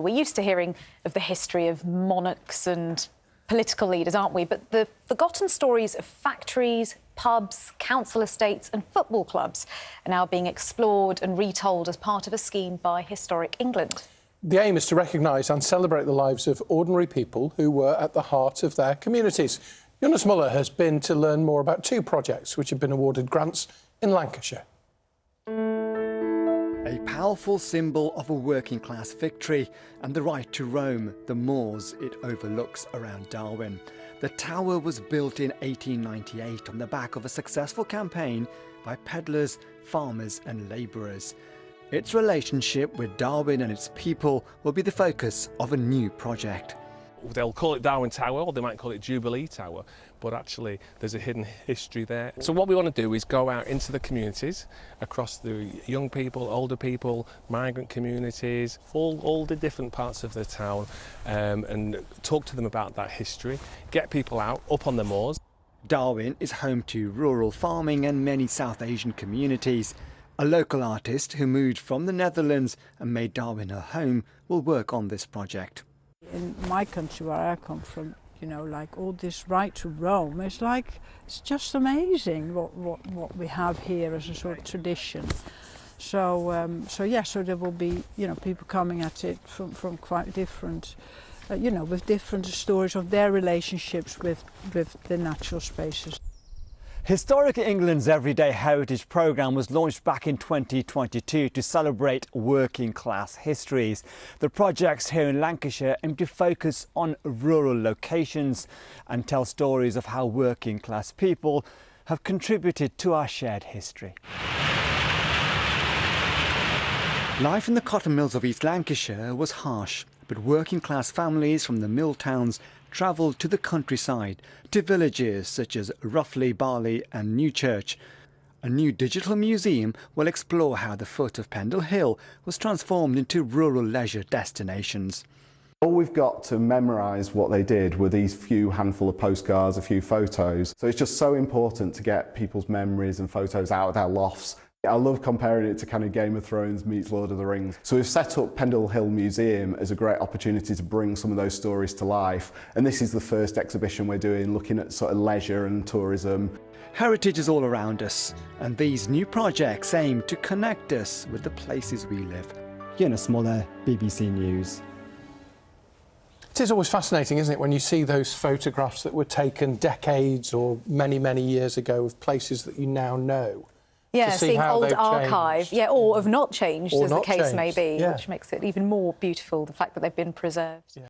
We're used to hearing of the history of monarchs and political leaders, aren't we? But the forgotten stories of factories, pubs, council estates and football clubs are now being explored and retold as part of a scheme by Historic England. The aim is to recognise and celebrate the lives of ordinary people who were at the heart of their communities. Jonas Muller has been to learn more about two projects which have been awarded grants in Lancashire. A powerful symbol of a working class victory and the right to roam the moors it overlooks around Darwin. The tower was built in 1898 on the back of a successful campaign by peddlers, farmers and labourers. Its relationship with Darwin and its people will be the focus of a new project. They'll call it Darwin Tower, or they might call it Jubilee Tower, but actually there's a hidden history there. So what we want to do is go out into the communities, across the young people, older people, migrant communities, all the different parts of the town, and talk to them about that history, get people out, up on the moors. Darwin is home to rural farming and many South Asian communities. A local artist who moved from the Netherlands and made Darwin her home will work on this project. In my country where I come from, you know, like all this right to roam, it's just amazing what we have here as a sort of tradition. So there will be, you know, people coming at it from quite different, you know, with different stories of their relationships with the natural spaces. Historic England's Everyday Heritage programme was launched back in 2022 to celebrate working class histories. The projects here in Lancashire aim to focus on rural locations and tell stories of how working class people have contributed to our shared history. Life in the cotton mills of East Lancashire was harsh, but working class families from the mill towns travelled to the countryside, to villages such as Roughly, Barley and Newchurch. A new digital museum will explore how the foot of Pendle Hill was transformed into rural leisure destinations. All we've got to memorise what they did were these few handful of postcards, a few photos. So it's just so important to get people's memories and photos out of their lofts. I love comparing it to kind of Game of Thrones meets Lord of the Rings. So we've set up Pendle Hill Museum as a great opportunity to bring some of those stories to life. And this is the first exhibition we're doing, looking at sort of leisure and tourism. Heritage is all around us, and these new projects aim to connect us with the places we live. Jonas Muller, BBC News. It is always fascinating, isn't it, when you see those photographs that were taken decades or many, many years ago of places that you now know. Yeah, seeing old archive, or have not changed, as the case may be, yeah. which makes it even more beautiful, the fact that they've been preserved. Yeah.